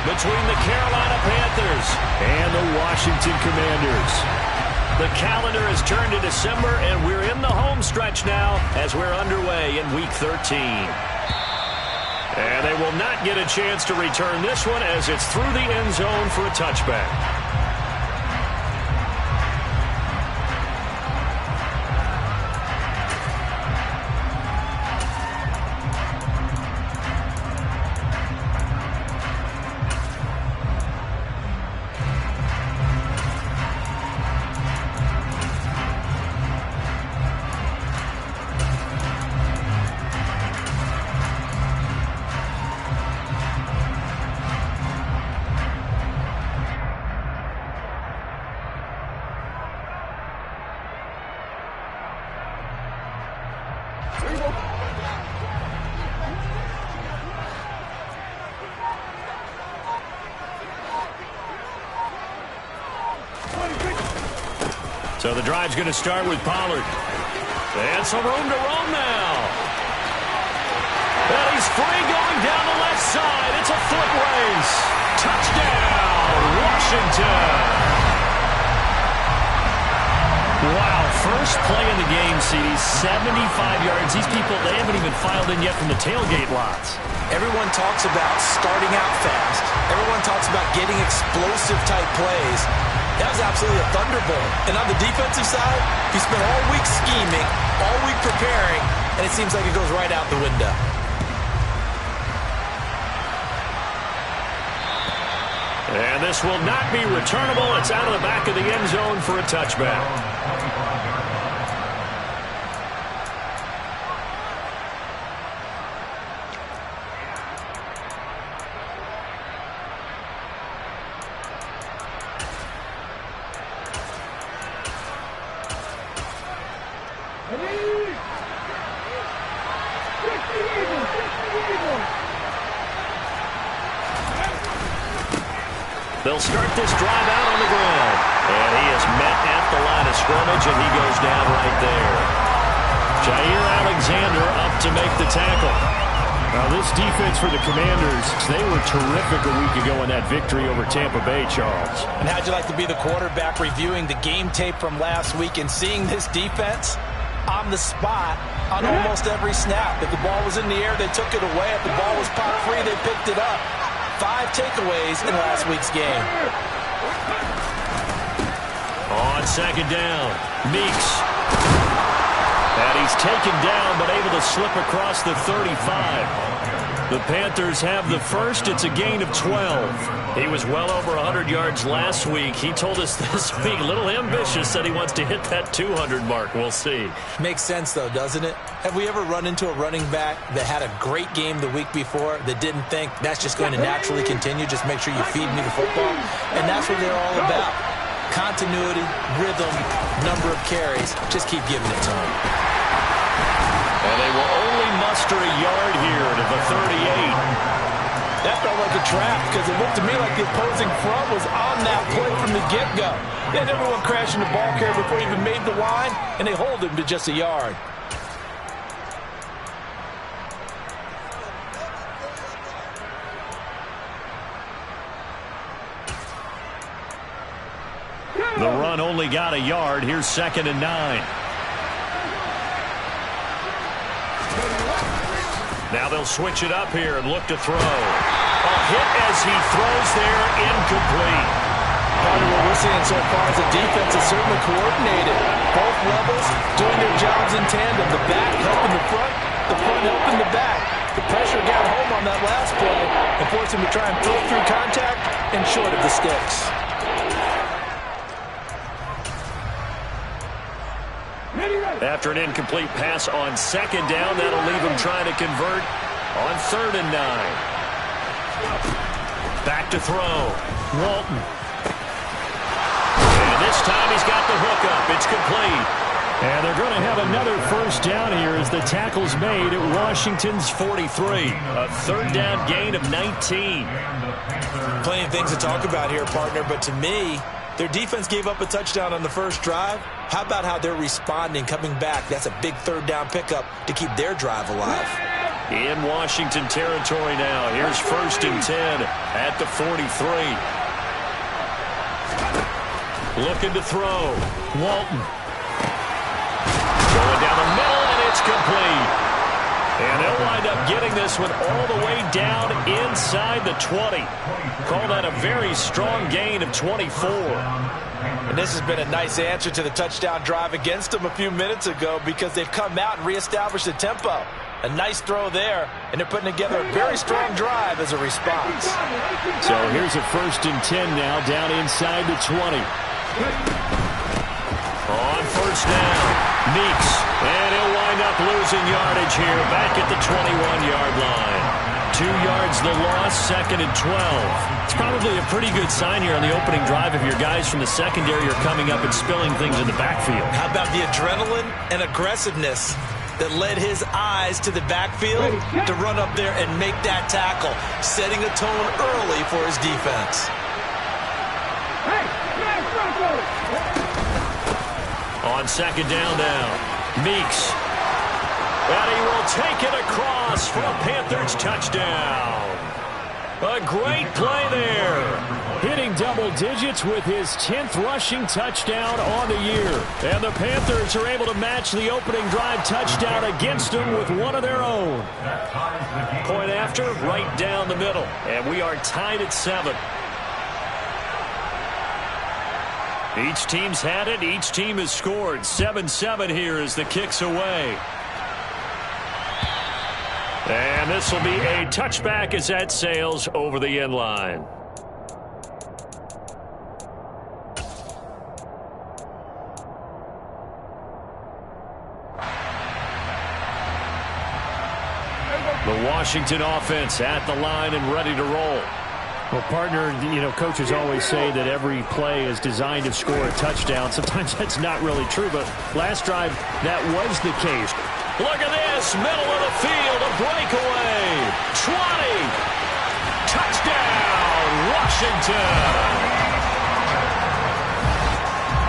between the Carolina Panthers and the Washington Commanders. The calendar has turned to December, and we're in the home stretch now as we're underway in Week 13. And they will not get a chance to return this one as it's through the end zone for a touchback. So the drive's going to start with Pollard. And some room to roam now. And he's free going down the left side. It's a foot race. Touchdown, Washington. Wow, first play in the game, CD, 75 yards. These people, they haven't even filed in yet from the tailgate lots. Everyone talks about starting out fast. Everyone talks about getting explosive-type plays. That was absolutely a thunderbolt. And on the defensive side, you spent all week scheming, all week preparing, and it seems like it goes right out the window. And this will not be returnable. It's out of the back of the end zone for a touchback. They'll start this drive out on the ground. And he is met at the line of scrimmage, and he goes down right there. Jair Alexander up to make the tackle. Now, this defense for the Commanders, they were terrific a week ago in that victory over Tampa Bay, Charles. And how'd you like to be the quarterback reviewing the game tape from last week and seeing this defense on the spot on almost every snap? If the ball was in the air, they took it away. If the ball was pop free, they picked it up. 5 takeaways in last week's game. On second down, Meeks. And he's taken down, but able to slip across the 35. The Panthers have the first. It's a gain of 12. He was well over 100 yards last week. He told us this week, a little ambitious, said he wants to hit that 200 mark. We'll see. Makes sense, though, doesn't it? Have we ever run into a running back that had a great game the week before that didn't think that's just going to naturally continue? Just make sure you feed me the football. And that's what they're all about. Continuity, rhythm, number of carries. Just keep giving it to them. And they will only muster a yard here to the 38. That felt like a trap because it looked to me like the opposing front was on that play from the get-go. They had everyone crashing the ball carrier before he even made the line, and they hold him to just a yard. The run only got a yard. Here's 2nd and 9. Now they'll switch it up here and look to throw. A hit as he throws there, incomplete. Part of what we're seeing so far is the defense is certainly coordinated. Both levels doing their jobs in tandem. The back helping the front helping the back. The pressure got home on that last play and forced him to try and throw through contact and short of the sticks. After an incomplete pass on 2nd down, that'll leave him trying to convert on 3rd and 9. Back to throw. Walton. And this time he's got the hook up. It's complete. And they're going to have another first down here as the tackle's made at Washington's 43. A 3rd down gain of 19. Plenty of things to talk about here, partner, but to me, their defense gave up a touchdown on the first drive. How about how they're responding, coming back? That's a big 3rd down pickup to keep their drive alive. In Washington territory now. Here's 1st and 10 at the 43. Looking to throw. Walton. Going down the middle, and it's complete. And they'll wind up getting this one all the way down inside the 20. Call that a very strong gain of 24. And this has been a nice answer to the touchdown drive against them a few minutes ago because they've come out and reestablished the tempo. A nice throw there, and they're putting together a very strong drive as a response. So here's a 1st and 10 now down inside the 20. On 1st down, Meeks. And he'll wind up losing yardage here back at the 21-yard line. 2 yards the loss, 2nd and 12. It's probably a pretty good sign here on the opening drive if your guys from the secondary are coming up and spilling things in the backfield. How about the adrenaline and aggressiveness that led his eyes to the backfield to run up there and make that tackle, setting a tone early for his defense. On 2nd down now, Meeks. And he will take it across for a Panthers touchdown. A great play there. Hitting double digits with his 10th rushing touchdown on the year. And the Panthers are able to match the opening drive touchdown against them with one of their own. Point after, right down the middle. And we are tied at 7. Each team's had it. Each team has scored. 7-7 here as the kick's away. And this will be a touchback as that sails over the end line. The Washington offense at the line and ready to roll. Well, partner, coaches always say that every play is designed to score a touchdown. Sometimes that's not really true, but last drive, that was the case. Look at this, middle of the field, a breakaway. 20. Touchdown, Washington.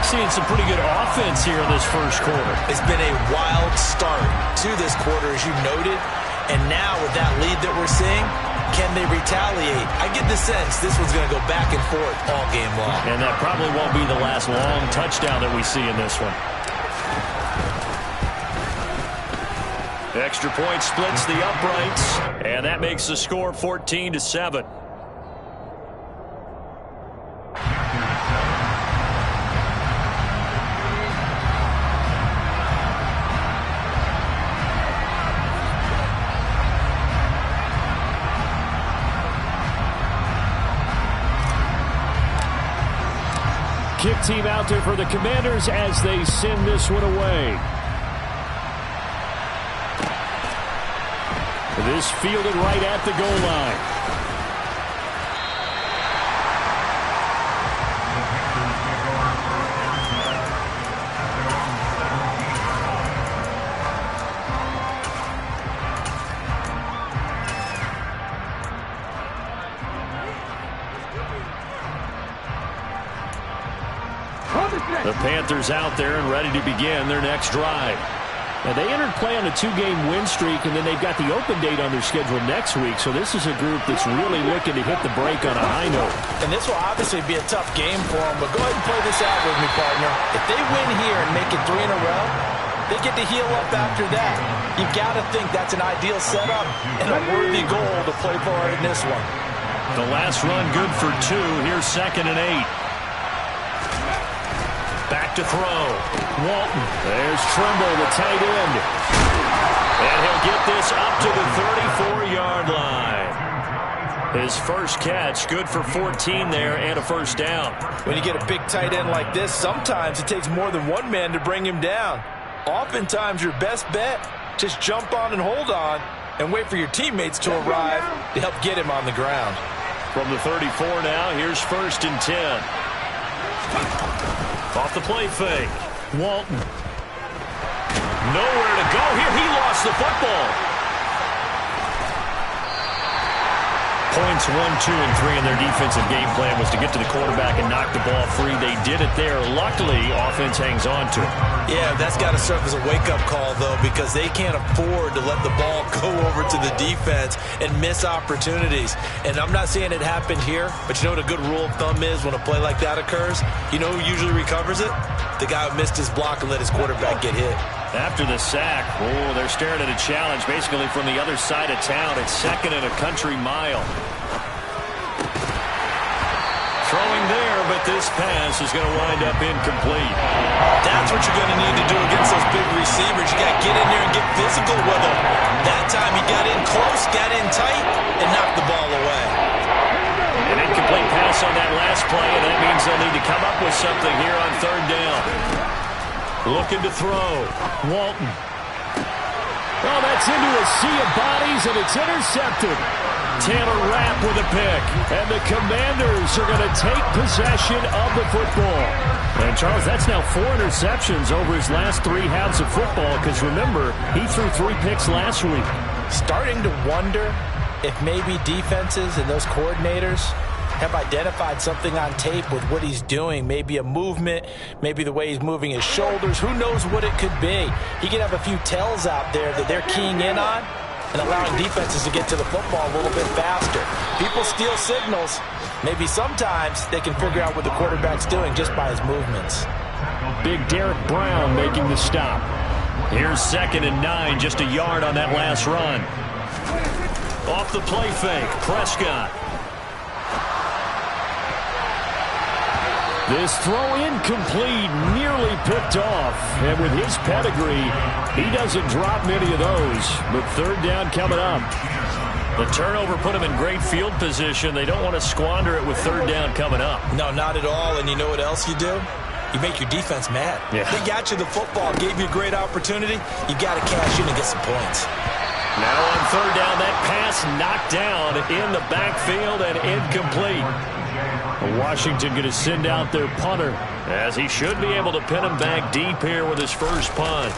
Seeing some pretty good offense here in this first quarter. It's been a wild start to this quarter, as you noted. And now with that lead that we're seeing, can they retaliate? I get the sense this one's going to go back and forth all game long. And that probably won't be the last long touchdown that we see in this one. Extra point splits the uprights, and that makes the score 14-7. Kick team out there for the Commanders as they send this one away. This fielded right at the goal line. The Panthers out there and ready to begin their next drive. Now, they entered play on a 2-game win streak, and then they've got the open date on their schedule next week. So this is a group that's really looking to hit the break on a high note. And this will obviously be a tough game for them, but go ahead and play this out with me, partner. If they win here and make it 3 in a row, they get to heal up after that. You've got to think that's an ideal setup and a worthy goal to play for in this one. The last run good for 2. Here's 2nd and 8. Back to throw. Walton. There's Trimble, the tight end. And he'll get this up to the 34-yard line. His first catch, good for 14 there and a first down. When you get a big tight end like this, sometimes it takes more than one man to bring him down. Oftentimes, your best bet, just jump on and hold on and wait for your teammates to arrive to help get him on the ground. From the 34 now, here's 1st and 10. Off the play fake. Walton. Nowhere to go here. He lost the football. Points 1, 2, and 3 in their defensive game plan was to get to the quarterback and knock the ball free. They did it there. Luckily, offense hangs on to it. Yeah, that's got to serve as a wake-up call, though, because they can't afford to let the ball go over to the defense and miss opportunities. And I'm not saying it happened here, but you know what a good rule of thumb is when a play like that occurs? You know who usually recovers it? The guy who missed his block and let his quarterback get hit. After the sack, they're staring at a challenge basically from the other side of town. It's 2nd and a country mile. Throwing there, but this pass is going to wind up incomplete. That's what you're going to need to do against those big receivers. You got to get in there and get physical with them. That time he got in close, got in tight, and knocked the ball away. An incomplete pass on that last play, and that means they'll need to come up with something here on 3rd down. Looking to throw. Walton. Oh, that's into a sea of bodies, and it's intercepted. Taylor Rapp with a pick. And the Commanders are going to take possession of the football. And, Charles, that's now 4 interceptions over his last 3 halves of football, because, remember, he threw 3 picks last week. Starting to wonder if maybe defenses and those coordinators have identified something on tape with what he's doing. Maybe a movement, maybe the way he's moving his shoulders. Who knows what it could be? He could have a few tells out there that they're keying in on and allowing defenses to get to the football a little bit faster. People steal signals. Maybe sometimes they can figure out what the quarterback's doing just by his movements. Big Derek Brown making the stop. Here's 2nd and 9, just a yard on that last run. Off the play fake, Prescott. This throw incomplete, nearly picked off. And with his pedigree, he doesn't drop many of those. But 3rd down coming up. The turnover put him in great field position. They don't want to squander it with 3rd down coming up. No, not at all. And you know what else you do? You make your defense mad. Yeah. They got you the football, gave you a great opportunity. You got to cash in and get some points. Now on 3rd down, that pass knocked down in the backfield and incomplete. Washington going to send out their punter, as he should be able to pin him back deep here with his first punt.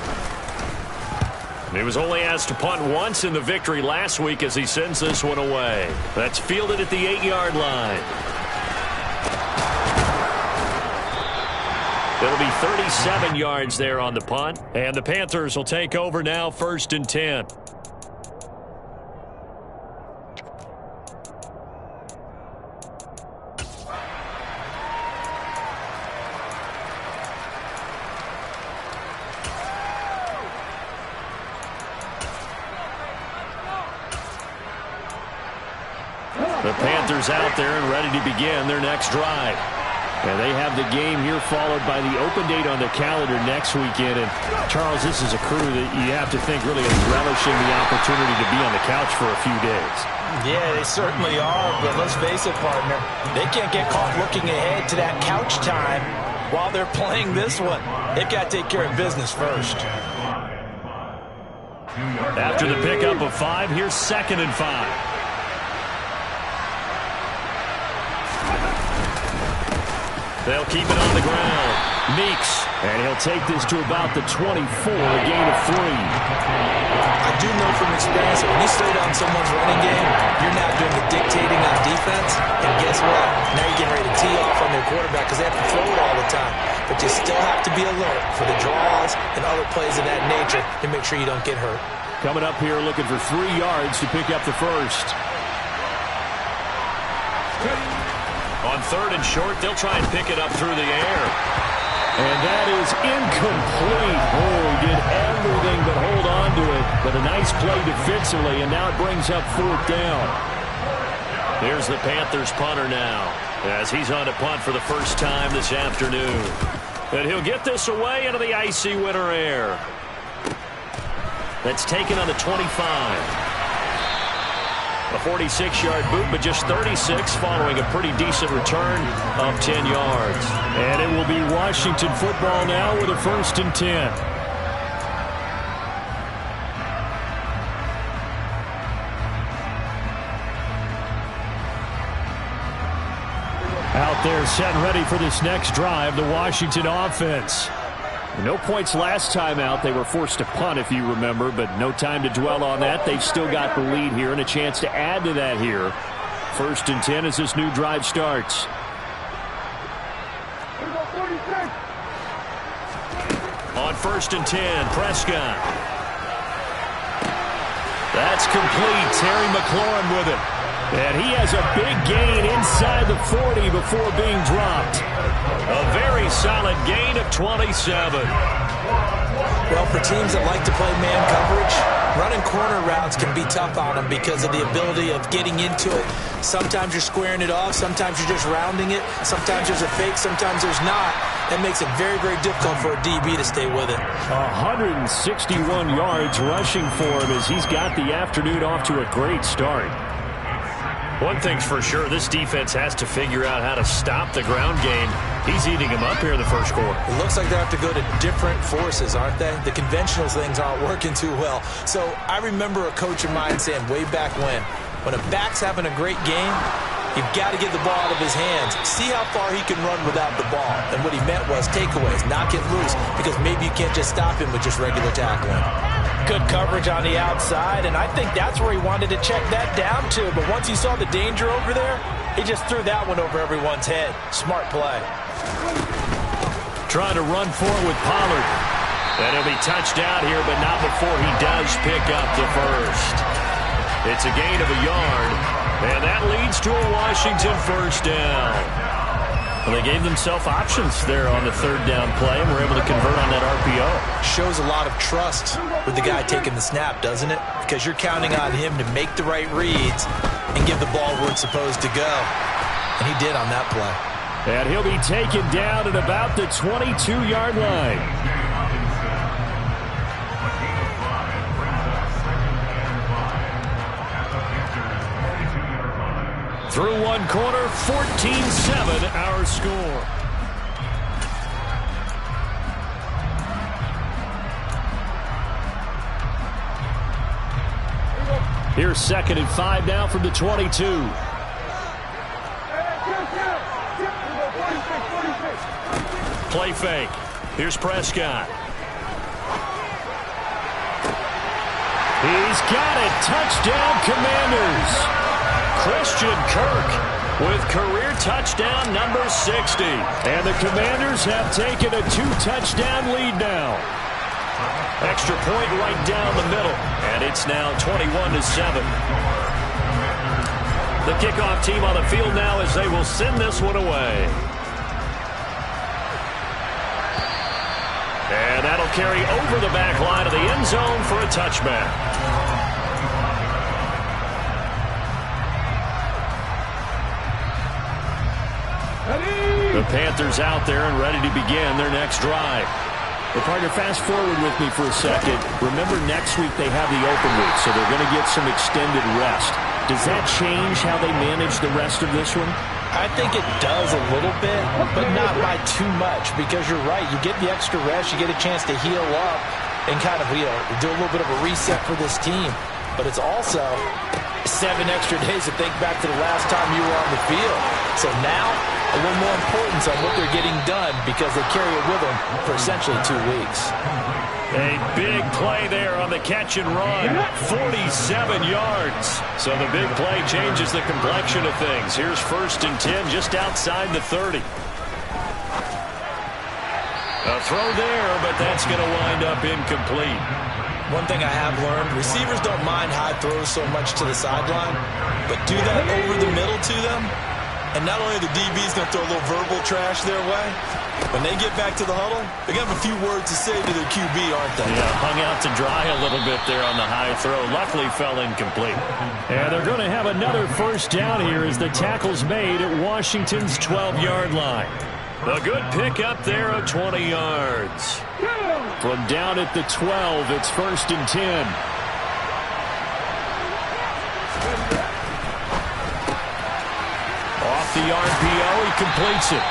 He was only asked to punt once in the victory last week as he sends this one away. That's fielded at the 8-yard line. It'll be 37 yards there on the punt, and the Panthers will take over now, 1st and 10. The Panthers out there and ready to begin their next drive. And they have the game here followed by the open date on the calendar next weekend. And, Charles, this is a crew that you have to think really is relishing the opportunity to be on the couch for a few days. Yeah, they certainly are. But let's face it, partner, they can't get caught looking ahead to that couch time while they're playing this one. They've got to take care of business first. After the pickup of 5, here's 2nd and 5. They'll keep it on the ground. Meeks. And he'll take this to about the 24, a gain of 3. I do know from experience that when you slow down someone's running game, you're not doing the dictating on defense. And guess what? Now you're getting ready to tee off on their quarterback because they have to throw it all the time. But you still have to be alert for the draws and other plays of that nature to make sure you don't get hurt. Coming up here looking for 3 yards to pick up the first. On 3rd and short, they'll try and pick it up through the air. And that is incomplete. Oh, he did everything but hold on to it. But a nice play defensively, and now it brings up 4th down. Here's the Panthers punter now, as he's on to punt for the first time this afternoon. And he'll get this away into the icy winter air. That's taken on the 25. A 46-yard boot, but just 36 following a pretty decent return of 10 yards. And it will be Washington football now with a 1st and 10. Out there set and ready for this next drive, the Washington offense. No points last time out. They were forced to punt, if you remember, but no time to dwell on that. They've still got the lead here and a chance to add to that here First and 10 as this new drive starts. On first and 10, Prescott. That's complete. Terry McLaurin with it. And he has a big gain inside the 40 before being dropped. A very solid gain of 27. Well, for teams that like to play man coverage, running corner routes can be tough on them because of the ability of getting into it. Sometimes you're squaring it off. Sometimes you're just rounding it. Sometimes there's a fake. Sometimes there's not. That makes it very, very difficult for a DB to stay with it. 161 yards rushing for him as he's got the afternoon off to a great start. One thing's for sure, this defense has to figure out how to stop the ground game. He's eating him up here in the first quarter. It looks like they have to go to different forces, aren't they? The conventional things aren't working too well. So I remember a coach of mine saying way back when a back's having a great game, you've got to get the ball out of his hands. See how far he can run without the ball. And what he meant was takeaways, knock it loose, because maybe you can't just stop him with just regular tackling. Good coverage on the outside, and I think that's where he wanted to check that down to. But once he saw the danger over there, he just threw that one over everyone's head. Smart play. Trying to run forward with Pollard. And he'll be touched out here, but not before he does pick up the first. It's a gain of a yard, and that leads to a Washington first down. Well, they gave themselves options there on the third down play and were able to convert on that RPO. Shows a lot of trust with the guy taking the snap, doesn't it? Because you're counting on him to make the right reads and give the ball where it's supposed to go. And he did on that play. And he'll be taken down at about the 22-yard line. Through one quarter, 14-7 our score. Here's 2nd and 5 now from the 22. Play fake. Here's Prescott. He's got it. Touchdown, Commanders. Christian Kirk with career touchdown number 60. And the Commanders have taken a 2-touchdown lead now. Extra point right down the middle. And it's now 21-7. The kickoff team on the field now as they will send this one away. And that'll carry over the back line of the end zone for a touchback. The Panthers out there and ready to begin their next drive. Well, partner, fast forward with me for a second. Remember, next week they have the open week, so they're going to get some extended rest. Does that change how they manage the rest of this one? I think it does a little bit, but not by too much, because you're right. You get the extra rest. You get a chance to heal up and kind of, do a little bit of a reset for this team. But it's also 7 extra days to think back to the last time you were on the field. So now, a little more importance on what they're getting done because they carry it with them for essentially 2 weeks. A big play there on the catch and run. 47 yards. So the big play changes the complexion of things. Here's 1st and 10 just outside the 30. A throw there, but that's going to wind up incomplete. One thing I have learned, receivers don't mind high throws so much to the sideline, but do that over the middle to them, and not only are the DBs going to throw a little verbal trash their way, when they get back to the huddle, they're going to have a few words to say to their QB, aren't they? Yeah, hung out to dry a little bit there on the high throw. Luckily fell incomplete. And they're going to have another first down here as the tackle's made at Washington's 12-yard line. A good pick up there of 20 yards. From down at the 12, it's 1st and 10. Off the RPO, he completes it.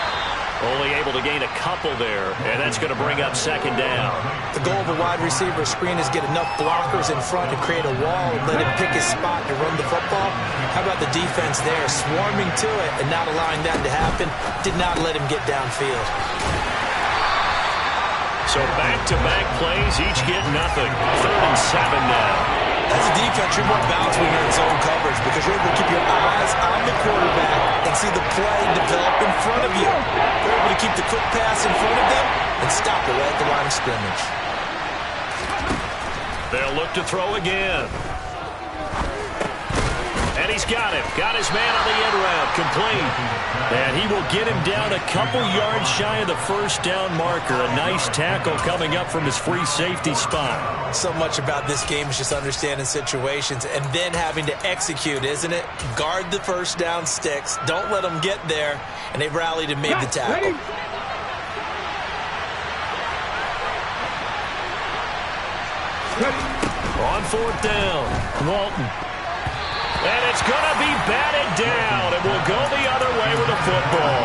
Only able to gain a couple there, and that's going to bring up 2nd down. The goal of a wide receiver screen is get enough blockers in front to create a wall and let him pick his spot to run the football. How about the defense there, swarming to it and not allowing that to happen? Did not let him get downfield. So back-to-back plays, each get nothing. 3rd and 7 now. As a defense, you're more balanced when you're in zone coverage because you're able to keep your eyes on the quarterback and see the play develop in front of you. You're able to keep the quick pass in front of them and stop it right at the line of scrimmage. They'll look to throw again. And he's got him. Got his man on the end route. Complete. And he will get him down a couple yards shy of the first down marker. A nice tackle coming up from his free safety spot. So much about this game is just understanding situations and then having to execute, isn't it? Guard the first down sticks. Don't let them get there. And they rallied and made the tackle. On fourth down, Walton. And it's going to be batted down. It will go the other way with the football.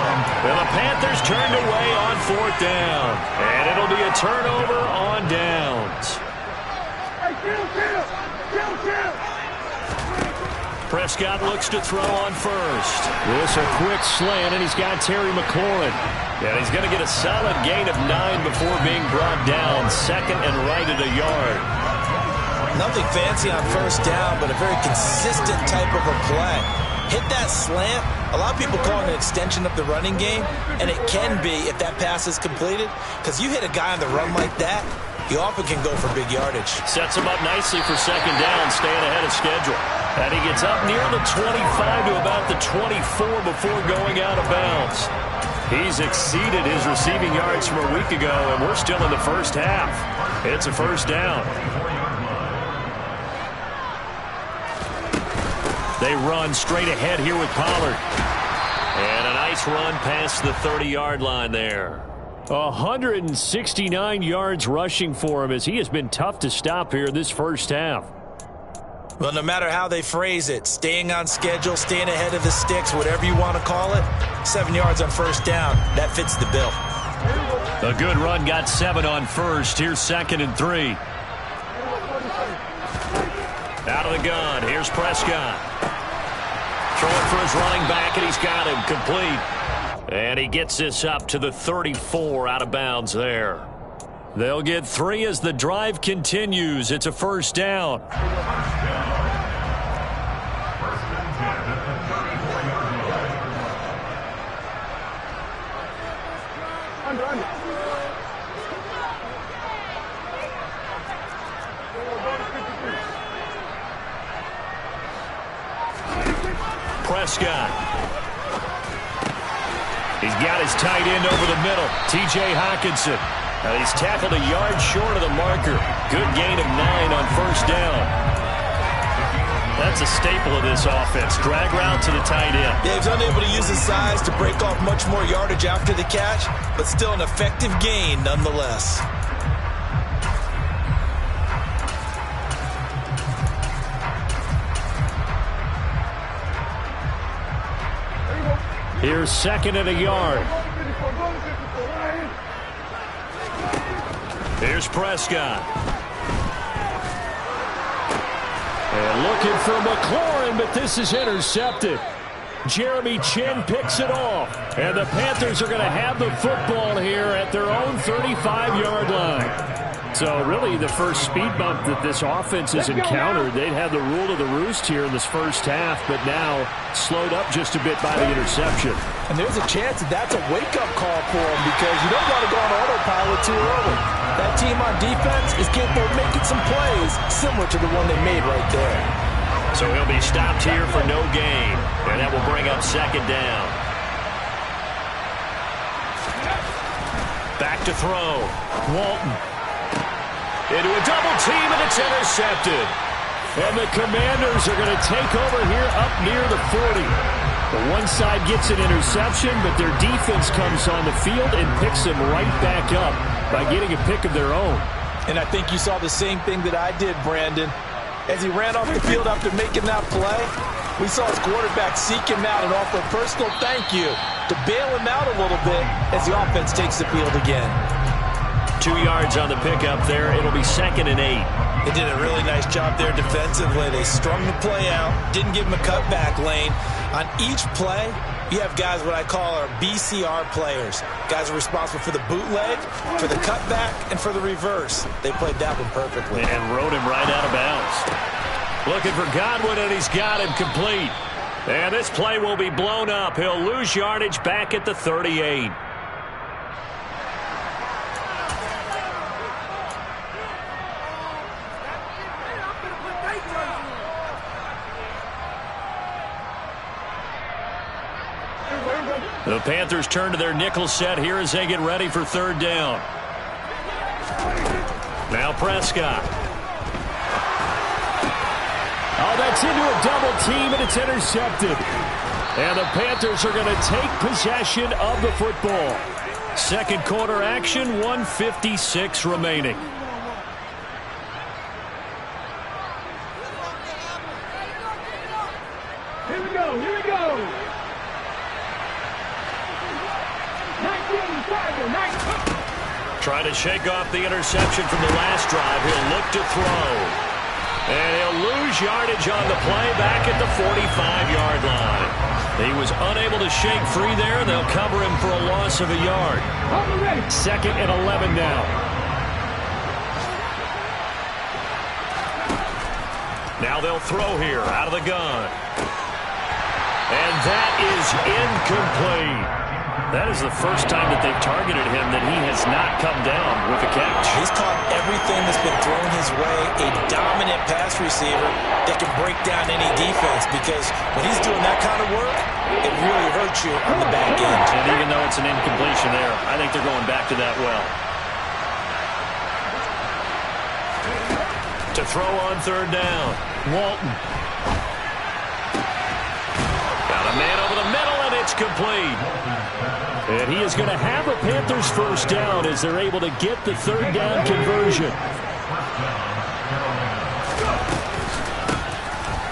And the Panthers turned away on fourth down. And it'll be a turnover on downs. Prescott looks to throw on first. This a quick slant, and he's got Terry McLaurin. And he's going to get a solid gain of 9 before being brought down. Second and right at a yard. Nothing fancy on first down, but a very consistent type of a play. Hit that slant. A lot of people call it an extension of the running game, and it can be if that pass is completed, because you hit a guy on the run like that, you often can go for big yardage. Sets him up nicely for second down, staying ahead of schedule. And he gets up near the 25 to about the 24 before going out of bounds. He's exceeded his receiving yards from a week ago, and we're still in the first half. It's a first down. They run straight ahead here with Pollard. And a nice run past the 30-yard line there. 169 yards rushing for him as he has been tough to stop here this first half. Well, no matter how they phrase it, staying on schedule, staying ahead of the sticks, whatever you want to call it, 7 yards on first down, that fits the bill. A good run got 7 on first. Here's second and 3. Out of the gun. Here's Prescott. Throwing for his running back, and he's got him complete. And he gets this up to the 34 out of bounds there. They'll get 3 as the drive continues. It's a first down. Prescott. He's got his tight end over the middle, T.J. Hockenson. And he's tackled a yard short of the marker. Good gain of 9 on first down. That's a staple of this offense. Drag route to the tight end. Yeah, he's unable to use his size to break off much more yardage after the catch, but still an effective gain nonetheless. Here's second and a yard. Here's Prescott. And looking for McLaurin, but this is intercepted. Jeremy Chin picks it off. And the Panthers are going to have the football here at their own 35-yard line. So really the first speed bump that this offense has encountered, they'd have the rule of the roost here in this first half, but now slowed up just a bit by the interception. And there's a chance that that's a wake-up call for them because you don't want to go on autopilot too early. That team on defense is capable of making some plays similar to the one they made right there. So he'll be stopped here for no gain, and that will bring up second down. Back to throw. Walton. Into a double team, and it's intercepted. And the Commanders are going to take over here up near the 40. The one side gets an interception, but their defense comes on the field and picks them right back up by getting a pick of their own. And I think you saw the same thing that I did, Brandon. As he ran off the field after making that play, we saw his quarterback seek him out and offer a personal thank you to bail him out a little bit as the offense takes the field again. 2 yards on the pickup there. It'll be second and 8. They did a really nice job there defensively. They strung the play out, didn't give him a cutback lane. On each play, you have guys what I call our BCR players. Guys are responsible for the bootleg, for the cutback, and for the reverse. They played that one perfectly. And rode him right out of bounds. Looking for Godwin, and he's got him complete. And this play will be blown up. He'll lose yardage back at the 38. The Panthers turn to their nickel set here as they get ready for third down. Now Prescott. Oh, that's into a double team, and it's intercepted. And the Panthers are going to take possession of the football. Second quarter action, 1:56 remaining. Here we go, here we go. 19. Trying to shake off the interception from the last drive. He'll look to throw. And he'll lose yardage on the play back at the 45-yard line. He was unable to shake free there. They'll cover him for a loss of a yard. Second and 11 now. Now they'll throw here out of the gun. And that is incomplete. That is the first time that they've targeted him that he has not come down with a catch. He's caught everything that's been thrown his way. A dominant pass receiver that can break down any defense, because when he's doing that kind of work, it really hurts you on the back end. And even though it's an incompletion there, I think they're going back to that well. To throw on third down, Walton. Got a man over the middle, and it's complete. And he is going to have a Panthers first down as they're able to get the third down conversion.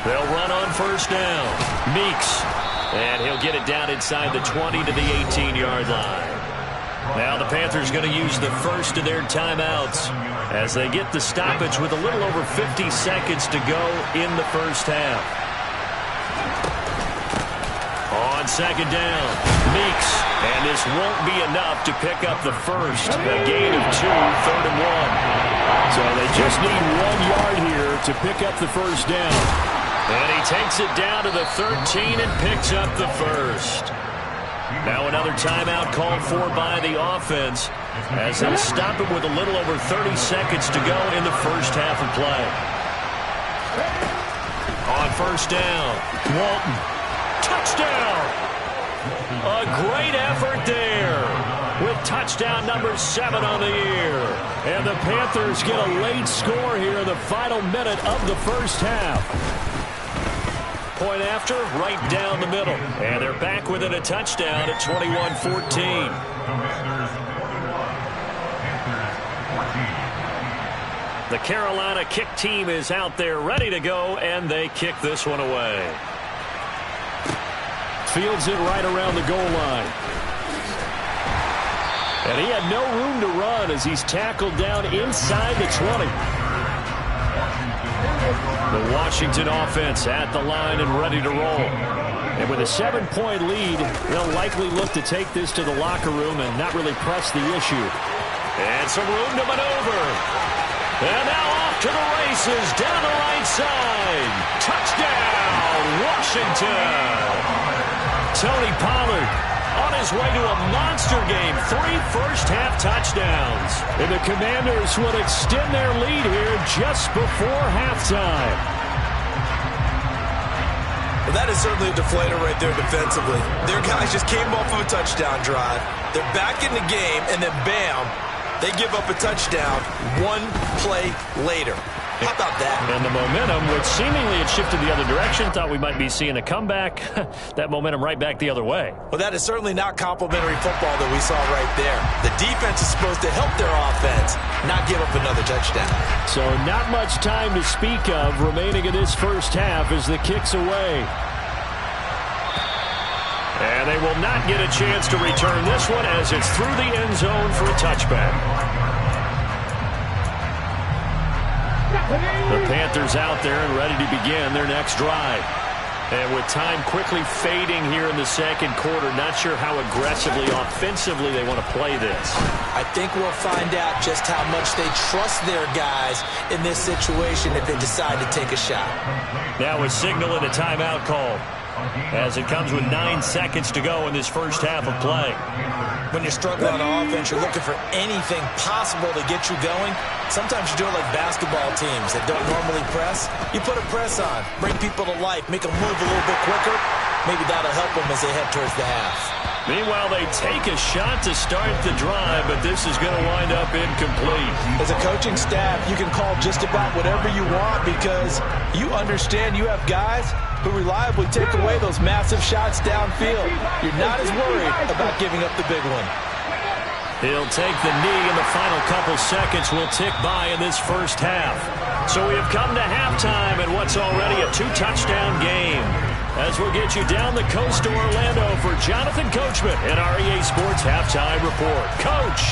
They'll run on first down. Meeks. And he'll get it down inside the 20 to the 18-yard line. Now the Panthers going to use the first of their timeouts as they get the stoppage with a little over 50 seconds to go in the first half. On second down, Meeks. And this won't be enough to pick up the first. A gain of 2, third and 1. So they just need 1 yard here to pick up the first down. And he takes it down to the 13 and picks up the first. Now another timeout called for by the offense as they'll stop him with a little over 30 seconds to go in the first half of play. On first down, Walton. Touchdown! A great effort there with touchdown number 7 on the year. And the Panthers get a late score here in the final minute of the first half. Point after, right down the middle. And they're back within a touchdown at 21-14. The Carolina kick team is out there ready to go, and they kick this one away. Fields it right around the goal line. And he had no room to run as he's tackled down inside the 20. The Washington offense at the line and ready to roll. And with a 7-point lead, they'll likely look to take this to the locker room and not really press the issue. And some room to maneuver. And now off to the races down the right side. Touchdown, Washington. Tony Pollard on his way to a monster game. 3 first-half touchdowns. And the Commanders would extend their lead here just before halftime. Well, that is certainly a deflator right there defensively. Their guys just came off of a touchdown drive. They're back in the game, and then bam, they give up a touchdown 1 play later. How about that? And the momentum, which seemingly had shifted the other direction, thought we might be seeing a comeback. That momentum right back the other way. Well, that is certainly not complimentary football that we saw right there. The defense is supposed to help their offense, not give up another touchdown. So not much time to speak of remaining in this first half as the kick's away. And they will not get a chance to return this one as it's through the end zone for a touchback. The Panthers out there and ready to begin their next drive. And with time quickly fading here in the second quarter, not sure how aggressively, offensively they want to play this. I think we'll find out just how much they trust their guys in this situation if they decide to take a shot. Now a signal and a timeout call, as it comes with 9 seconds to go in this first half of play. When you're struggling on offense, you're looking for anything possible to get you going. Sometimes you do it like basketball teams that don't normally press. You put a press on, bring people to life, make them move a little bit quicker. Maybe that'll help them as they head towards the half. Meanwhile, they take a shot to start the drive, but this is going to wind up incomplete. As a coaching staff, you can call just about whatever you want because you understand you have guys who reliably take away those massive shots downfield. You're not as worried about giving up the big one. He'll take the knee, and the final couple seconds will tick by in this first half. So we have come to halftime in what's already a 2-touchdown game. As we'll get you down the coast to Orlando for Jonathan Coachman in our EA Sports Halftime Report. Coach!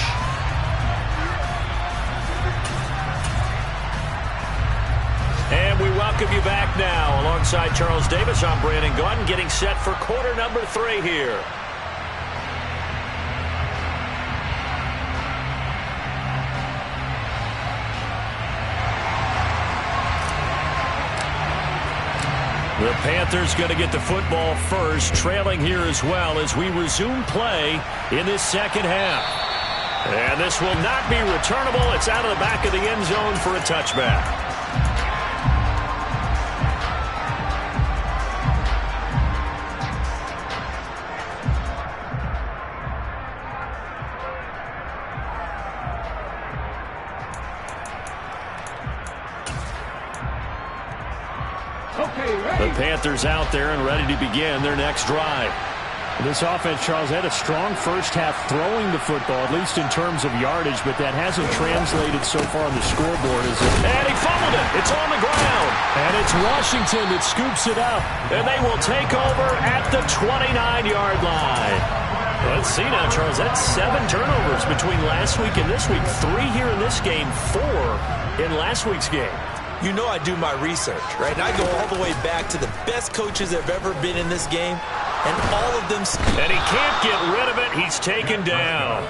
And we welcome you back now. Alongside Charles Davis, I'm Brandon Gaudin, getting set for quarter number 3 here. The Panthers going to get the football first, trailing here as well as we resume play in this second half. And this will not be returnable. It's out of the back of the end zone for a touchback. The Panthers out there and ready to begin their next drive. This offense, Charles, had a strong first half throwing the football, at least in terms of yardage, but that hasn't translated so far on the scoreboard. And he fumbled it. It's on the ground. And it's Washington that scoops it up. And they will take over at the 29-yard line. Let's see now, Charles. That's 7 turnovers between last week and this week. 3 here in this game, 4 in last week's game. You know I do my research, right? And I go all the way back to the best coaches that have ever been in this game, and all of them... And he can't get rid of it. He's taken down.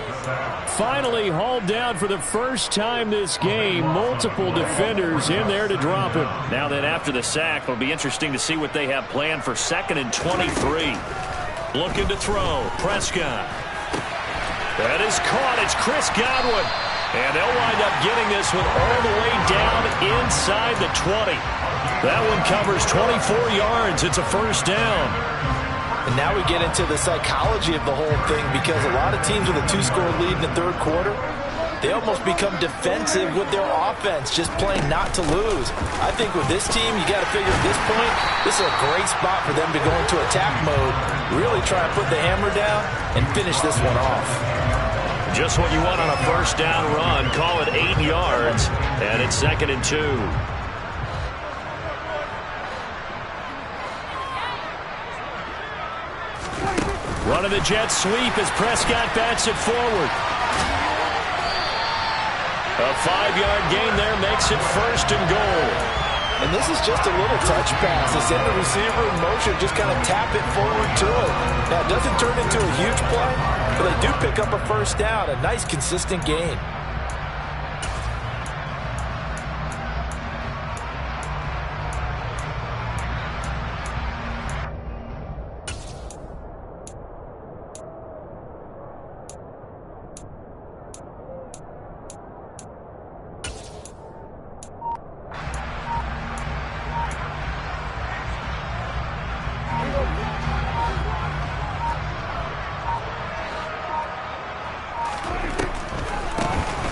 Finally hauled down for the first time this game. Multiple defenders in there to drop him. Now then, after the sack, it'll be interesting to see what they have planned for 2nd and 23. Looking to throw. Prescott. That is caught. It's Chris Godwin. And they'll wind up getting this one all the way down inside the 20. That one covers 24 yards. It's a first down. And now we get into the psychology of the whole thing because a lot of teams with a 2-score lead in the third quarter, they almost become defensive with their offense, just playing not to lose. I think with this team, you got to figure at this point, this is a great spot for them to go into attack mode, really try and put the hammer down and finish this one off. Just what you want on a first down run. Call it 8 yards, and it's 2nd and 2. Running the jet sweep as Prescott bats it forward. A 5-yard gain there makes it 1st and goal. And this is just a little touch pass. They send the receiver in motion, just kind of tap it forward to it. Now, it doesn't turn into a huge play, but they do pick up a first down. A nice, consistent gain.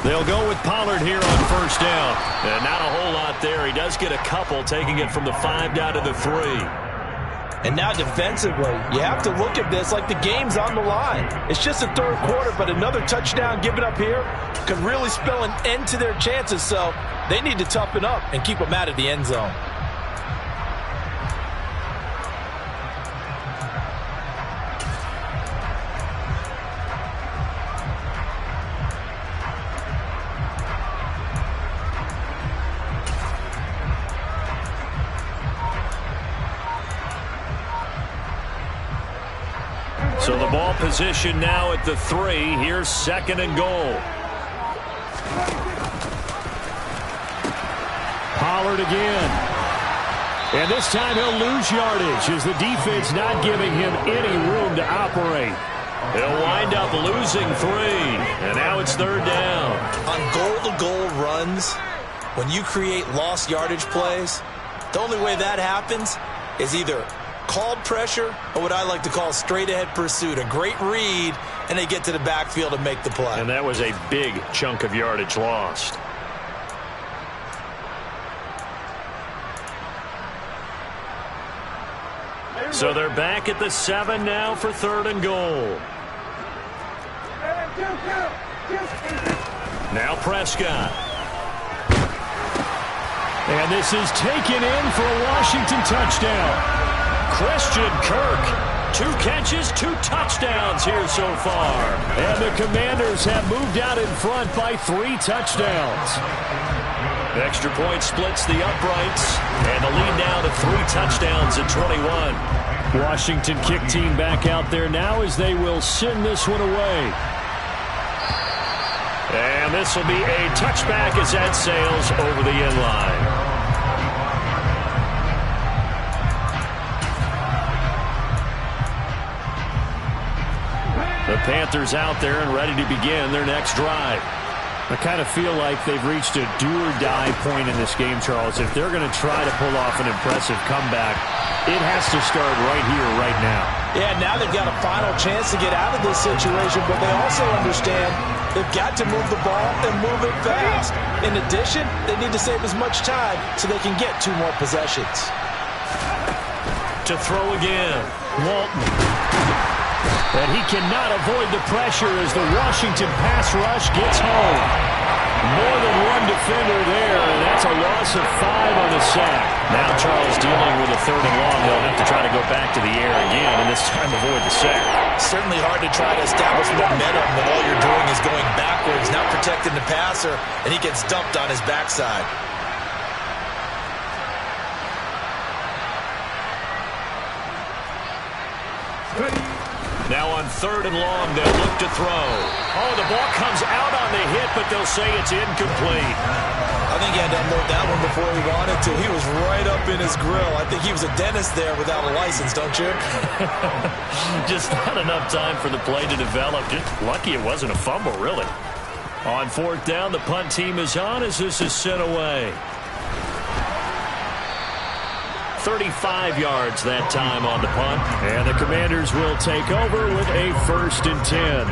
They'll go with Pollard here on first down. And not a whole lot there. He does get a couple, taking it from the 5 down to the 3. And now defensively, you have to look at this like the game's on the line. It's just the third quarter, but another touchdown given up here could really spell an end to their chances. So they need to toughen up and keep them out of the end zone. position now at the 3. Here's 2nd and goal. Pollard again. And this time he'll lose yardage as the defense not giving him any room to operate. He'll wind up losing 3. And now it's 3rd down. On goal-to-goal runs, when you create lost yardage plays, the only way that happens is either called pressure or what I like to call straight-ahead pursuit. A great read, and they get to the backfield and make the play. And that was a big chunk of yardage lost. So they're back at the 7 now for 3rd and goal. Now Prescott. And this is taken in for a Washington touchdown. Christian Kirk, 2 catches, 2 touchdowns here so far. And the Commanders have moved out in front by 3 touchdowns. Extra point splits the uprights, and the lead now to 3 touchdowns at 21. Washington kick team back out there now as they will send this one away. And this will be a touchback as that sails over the end line. The Panthers out there and ready to begin their next drive. I kind of feel like they've reached a do-or-die point in this game, Charles. If they're going to try to pull off an impressive comeback, it has to start right here, right now. Yeah, now they've got a final chance to get out of this situation, but they also understand they've got to move the ball and move it fast. In addition, they need to save as much time so they can get 2 more possessions. To throw again, Walton. And he cannot avoid the pressure as the Washington pass rush gets home. More than one defender there, and that's a loss of 5 on the sack. Now Charles dealing with a 3rd and long. They'll have to try to go back to the air again, and this time avoid the sack. Certainly hard to try to establish momentum when all you're doing is going backwards, not protecting the passer, and he gets dumped on his backside. Now on 3rd and long, they'll look to throw. Oh, the ball comes out on the hit, but they'll say it's incomplete. I think he had to unload that one before he wanted to. He was right up in his grill. I think he was a dentist there without a license, don't you? Just not enough time for the play to develop. Just lucky it wasn't a fumble, really. On 4th down, the punt team is on as this is sent away. 35 yards that time on the punt. And the Commanders will take over with a 1st and 10.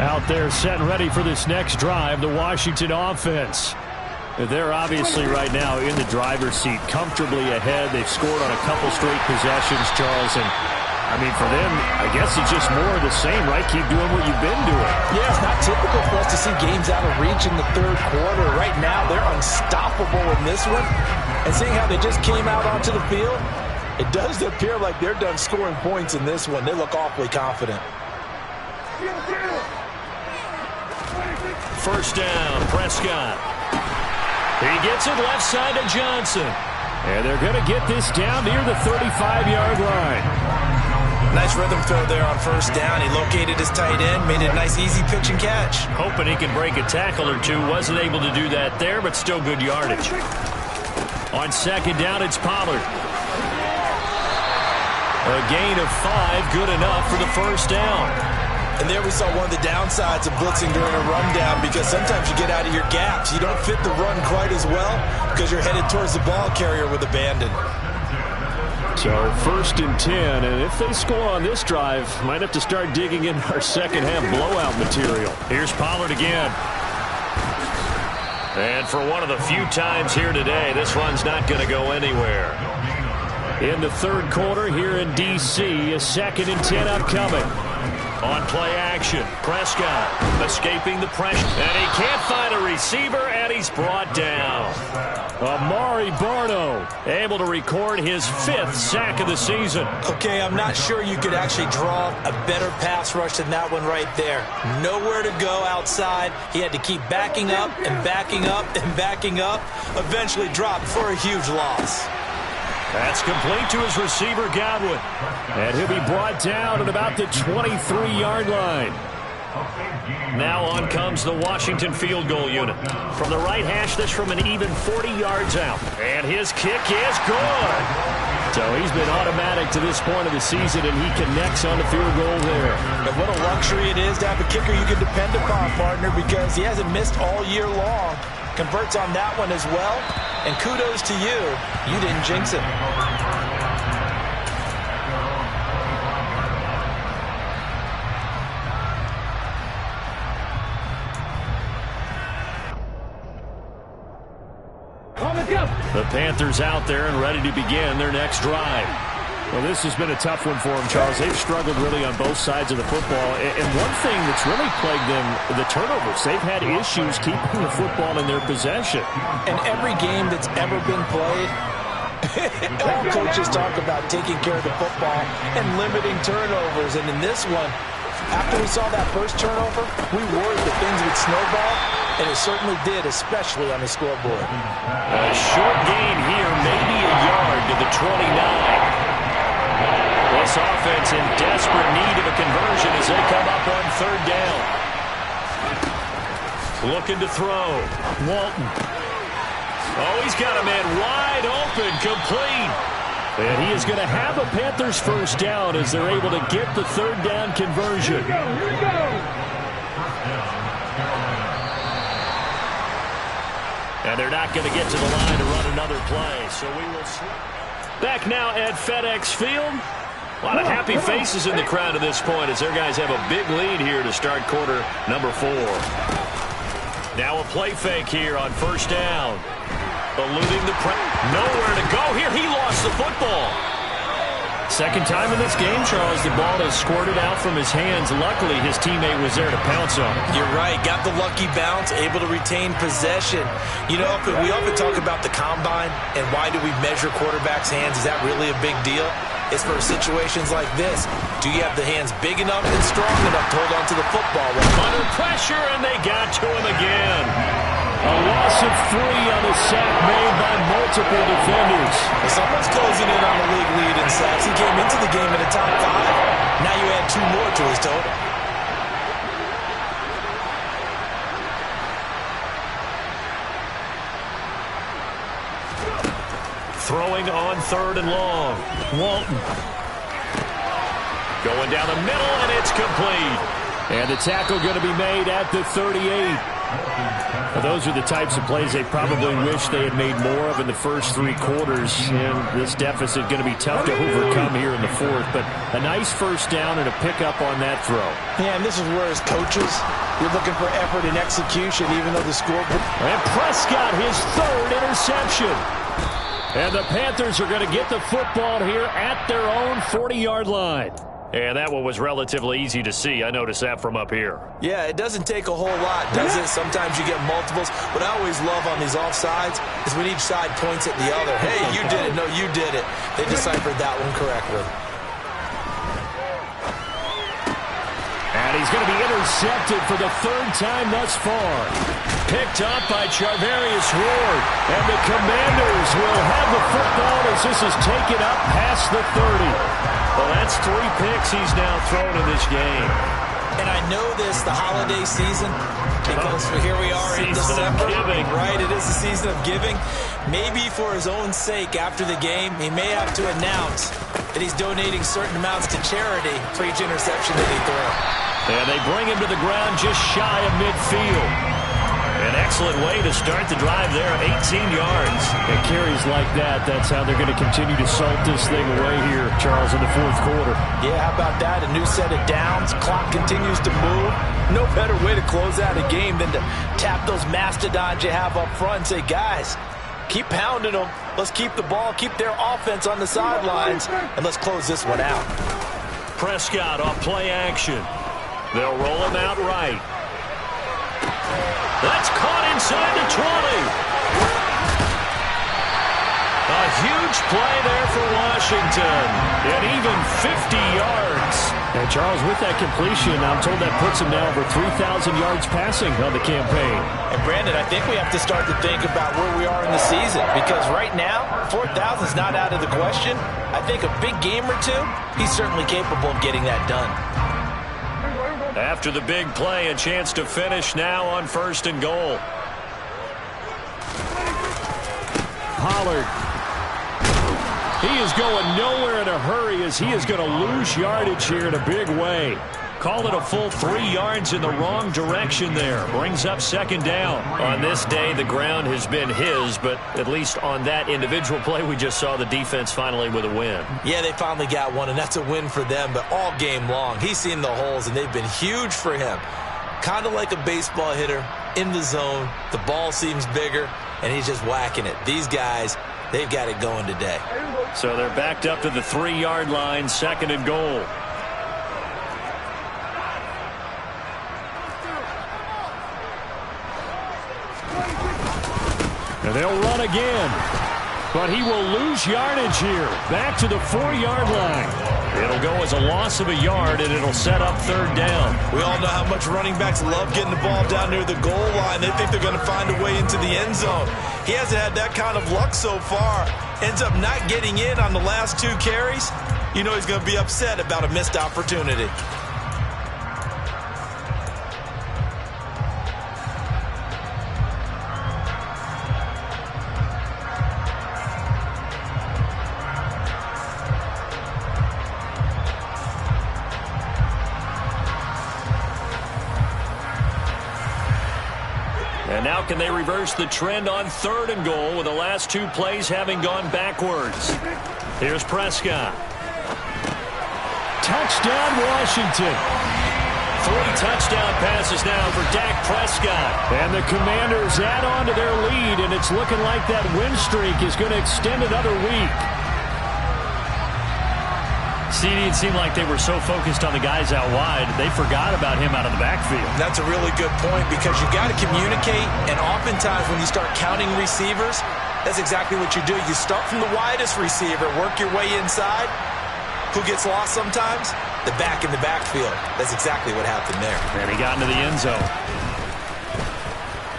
Out there set and ready for this next drive, the Washington offense. They're obviously right now in the driver's seat, comfortably ahead. They've scored on a couple straight possessions, Charles. And, I mean, for them, I guess it's just more of the same, right? Keep doing what you've been doing. Yeah, it's not typical for us to see games out of reach in the 3rd quarter. Right now, they're unstoppable in this one. And seeing how they just came out onto the field, it does appear like they're done scoring points in this one. They look awfully confident. 1st down, Prescott. He gets it left side to Johnson. And they're going to get this down near the 35-yard line. Nice rhythm throw there on 1st down. He located his tight end, made it a nice easy pitch and catch. Hoping he can break a tackle or 2. Wasn't able to do that there, but still good yardage. On 2nd down, it's Pollard. A gain of 5, good enough for the 1st down. And there we saw one of the downsides of blitzing during a rundown, because sometimes you get out of your gaps. You don't fit the run quite as well because you're headed towards the ball carrier with abandon. So 1st and 10, and if they score on this drive, might have to start digging in our second half blowout material. Here's Pollard again. And for one of the few times here today, this one's not going to go anywhere. In the 3rd quarter here in D.C., a 2nd and 10 upcoming. On play action, Prescott escaping the pressure. And he can't find a receiver, and he's brought down. Amari Barno able to record his 5th sack of the season. Okay, I'm not sure you could actually draw a better pass rush than that one right there. Nowhere to go outside. He had to keep backing up and backing up and backing up. Eventually dropped for a huge loss. That's complete to his receiver, Godwin. And he'll be brought down at about the 23-yard line. Now on comes the Washington field goal unit. From the right hash, this from an even 40 yards out. And his kick is good. So he's been automatic to this point of the season, and he connects on the field goal there. And what a luxury it is to have a kicker you can depend upon, partner, because he hasn't missed all year long. Converts on that one as well. And kudos to you. You didn't jinx it. The Panthers out there and ready to begin their next drive. Well, this has been a tough one for them, Charles. They've struggled really on both sides of the football. And one thing that's really plagued them, the turnovers. They've had issues keeping the football in their possession. And every game that's ever been played, all coaches talk about taking care of the football and limiting turnovers. And in this one, after we saw that first turnover, we worried that things would snowball, and it certainly did, especially on the scoreboard. A short gain here, maybe a yard to the 29. This offense in desperate need of a conversion as they come up on 3rd down. Looking to throw. Walton. Oh, he's got a man wide open, complete. And he is going to have a Panthers first down as they're able to get the 3rd down conversion. Here we go. And they're not going to get to the line to run another play, so we will see. Back now at FedEx Field. A lot of happy faces in the crowd at this point as their guys have a big lead here to start quarter number 4. Now a play fake here on 1st down. Eluding the press. Nowhere to go here. He lost the football. Second time in this game, Charles, the ball has squirted out from his hands. Luckily, his teammate was there to pounce on it. You're right. Got the lucky bounce, able to retain possession. You know, we often talk about the combine and why do we measure quarterbacks' hands. Is that really a big deal? It's for situations like this. Do you have the hands big enough and strong enough to hold on to the football? Under pressure, and they got to him again. A loss of 3 on a sack made by multiple defenders. Well, someone's closing in on the league lead in sacks. He came into the game in the top 5. Now you add 2 more to his total. Throwing on 3rd and long. Walton. Going down the middle, and it's complete. And the tackle going to be made at the 38. Well, those are the types of plays they probably wish they had made more of in the first 3 quarters. And this deficit going to be tough to overcome here in the 4th. But a nice first down and a pickup on that throw. Yeah, and this is where as coaches, you're looking for effort and execution, even though the scoreboard. And Prescott, his 3rd interception. And the Panthers are going to get the football here at their own 40-yard line. And that one was relatively easy to see. I noticed that from up here. Yeah, it doesn't take a whole lot, does it? Sometimes you get multiples. What I always love on these offsides is when each side points at the other. Hey, you did it. No, you did it. They deciphered that one correctly. And he's going to be intercepted for the 3rd time thus far. Picked up by Charvarius Ward. And the Commanders will have the football as this is taken up past the 30. Well, that's 3 picks he's now thrown in this game. And I know this, the holiday season, because here we are in December. Giving. Right, it is the season of giving. Maybe for his own sake after the game, he may have to announce that he's donating certain amounts to charity for each interception that he throws. And they bring him to the ground just shy of midfield. An excellent way to start the drive there, 18 yards. And carries like that, that's how they're going to continue to salt this thing away here, Charles, in the 4th quarter. Yeah, how about that? A new set of downs. Clock continues to move. No better way to close out a game than to tap those mastodons you have up front and say, guys, keep pounding them. Let's keep the ball, keep their offense on the sidelines, and let's close this one out. Prescott off play action. They'll roll him out right. That's caught inside the 20. A huge play there for Washington. And even 50 yards. And Charles, with that completion, I'm told that puts him now over 3,000 yards passing on the campaign. And Brandon, I think we have to start to think about where we are in the season, because right now, 4,000 is not out of the question. I think a big game or two, he's certainly capable of getting that done. After the big play, a chance to finish now on 1st and goal. Pollard. He is going nowhere in a hurry as he is going to lose yardage here in a big way. Call it a full 3 yards in the wrong direction there. Brings up 2nd down. On this day, the ground has been his, but at least on that individual play, we just saw the defense finally with a win. Yeah, they finally got one, and that's a win for them, but all game long, he's seen the holes, and they've been huge for him. Kind of like a baseball hitter in the zone. The ball seems bigger, and he's just whacking it. These guys, they've got it going today. So they're backed up to the 3-yard line, 2nd and goal. And they'll run again. But he will lose yardage here. Back to the 4-yard line. It'll go as a loss of a yard, and it'll set up 3rd down. We all know how much running backs love getting the ball down near the goal line. They think they're going to find a way into the end zone. He hasn't had that kind of luck so far. Ends up not getting in on the last 2 carries. You know he's going to be upset about a missed opportunity. And now can they reverse the trend on 3rd and goal with the last 2 plays having gone backwards? Here's Prescott. Touchdown, Washington. 3 touchdown passes now for Dak Prescott. And the Commanders add on to their lead, and it's looking like that win streak is going to extend another week. It seemed like they were so focused on the guys out wide, they forgot about him out of the backfield. That's a really good point, because you got to communicate, and oftentimes when you start counting receivers, that's exactly what you do. You start from the widest receiver, work your way inside. Who gets lost sometimes? The back in the backfield. That's exactly what happened there. And he got into the end zone.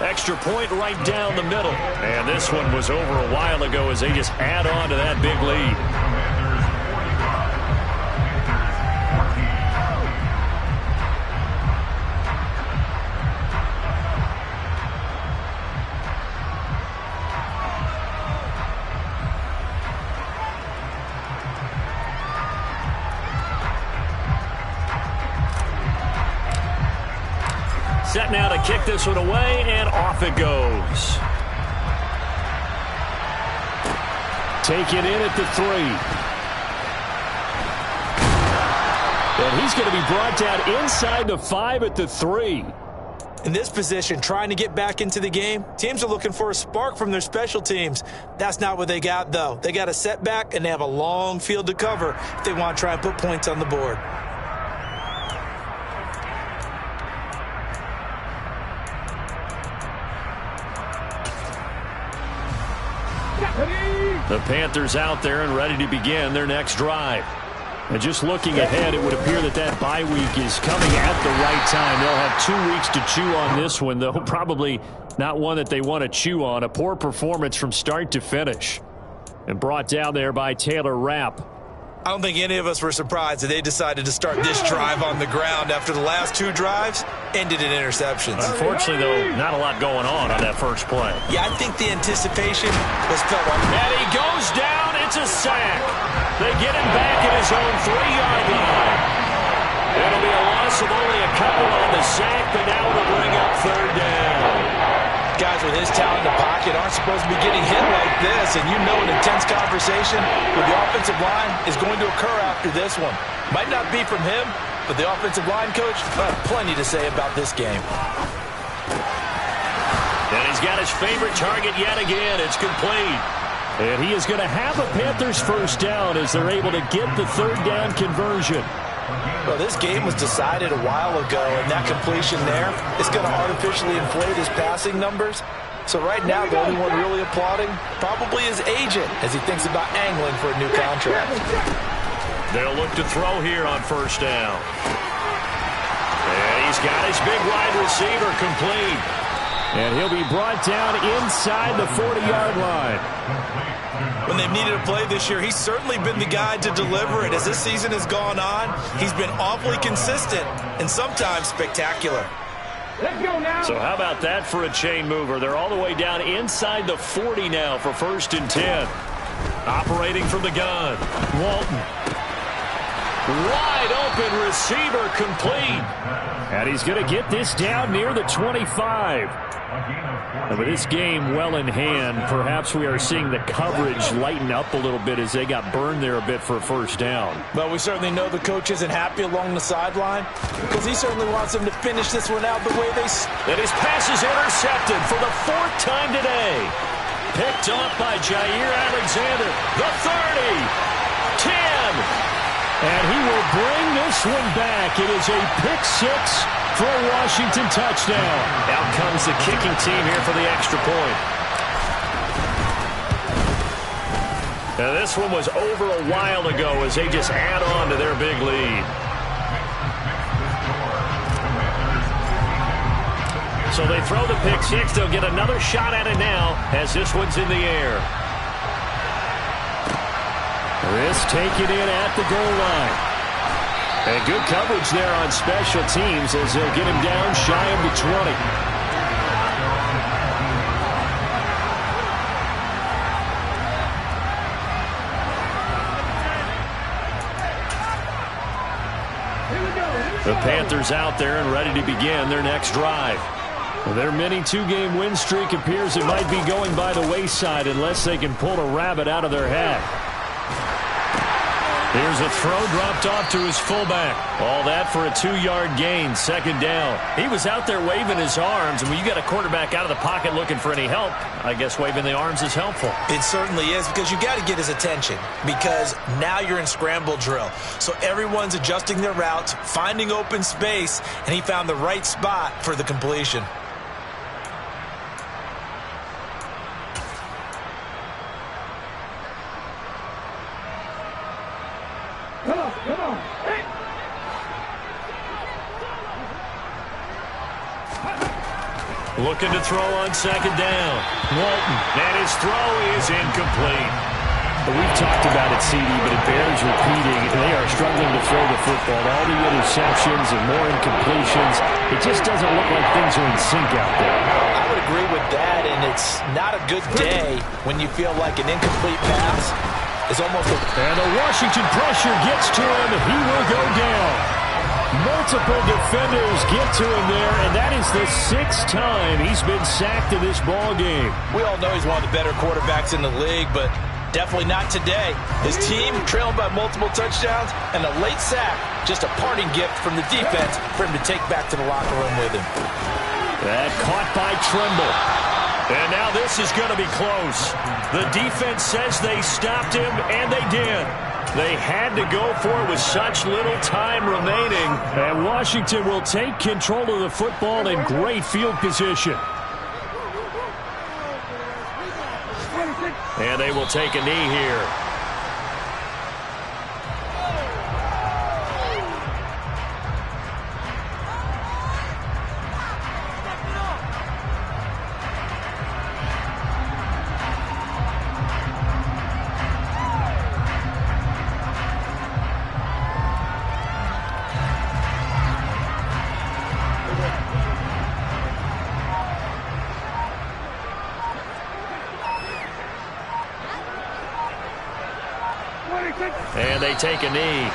Extra point right down the middle. And this one was over a while ago as they just add on to that big lead. Set now to kick this one away, and off it goes. Take it in at the 3. And he's going to be brought down inside the 5 at the 3. In this position, trying to get back into the game, teams are looking for a spark from their special teams. That's not what they got, though. They got a setback, and they have a long field to cover if they want to try and put points on the board. The Panthers out there and ready to begin their next drive. And just looking ahead, it would appear that bye week is coming at the right time. They'll have 2 weeks to chew on this one, though probably not one that they want to chew on. A poor performance from start to finish. And brought down there by Taylor Rapp. I don't think any of us were surprised that they decided to start this drive on the ground after the last 2 drives ended in interceptions. Unfortunately, though, not a lot going on that first play. Yeah, I think the anticipation was felt on. And he goes down. It's a sack. They get him back at his own 3-yard line. It'll be a loss of only a couple on the sack, but now it'll bring up 3rd down. Guys with his talent in the pocket aren't supposed to be getting hit like this, and you know an intense conversation with the offensive line is going to occur after this one. Might not be from him, but the offensive line coach will have plenty to say about this game. And he's got his favorite target yet again. It's complete. And he is going to have a Panthers first down as they're able to get the 3rd down conversion. Well, this game was decided a while ago, and that completion there is going to artificially inflate his passing numbers. So right now, the only one really applauding probably his agent as he thinks about angling for a new contract. They'll look to throw here on first down. And he's got his big wide receiver complete. And he'll be brought down inside the 40-yard line. When they've needed a play this year, he's certainly been the guy to deliver it. As this season has gone on, he's been awfully consistent and sometimes spectacular. So how about that for a chain mover? They're all the way down inside the 40 now for 1st and 10. Operating from the gun. Walton. Wide open receiver complete. And he's going to get this down near the 25. And with this game well in hand, perhaps we are seeing the coverage lighten up a little bit as they got burned there a bit for a first down. But we certainly know the coach isn't happy along the sideline because he certainly wants them to finish this one out the way they... And his pass is intercepted for the 4th time today. Picked off by Jair Alexander. The 30. 10. And he will bring this one back. It is a pick-6 for a Washington touchdown. Out comes the kicking team here for the extra point. Now this one was over a while ago as they just add on to their big lead. So they throw the pick-6. They'll get another shot at it now as this one's in the air. This taken in at the goal line. And good coverage there on special teams as they'll get him down shy of the 20. The Panthers out there and ready to begin their next drive. Their mini 2-game win streak appears it might be going by the wayside unless they can pull a rabbit out of their hat. Here's a throw dropped off to his fullback. All that for a 2-yard gain, 2nd down. He was out there waving his arms, and when you got a quarterback out of the pocket looking for any help, I guess waving the arms is helpful. It certainly is because you got to get his attention because now you're in scramble drill. So everyone's adjusting their routes, finding open space, and he found the right spot for the completion. Looking to throw on 2nd down. Walton. And his throw is incomplete. But we've talked about it, CD, but it bears repeating. They are struggling to throw the football. All the interceptions and more incompletions. It just doesn't look like things are in sync out there. I would agree with that, and it's not a good day when you feel like an incomplete pass is almost a... And the Washington pressure gets to him. He will go down. Multiple defenders get to him there, and that is the 6th time he's been sacked in this ball game. We all know he's one of the better quarterbacks in the league, but definitely not today. His team trailing by multiple touchdowns, and a late sack, just a parting gift from the defense for him to take back to the locker room with him. That caught by Trimble. And now this is going to be close. The defense says they stopped him, and they did. They had to go for it with such little time remaining. And Washington will take control of the football in great field position. And they will take a knee here. And they take a knee.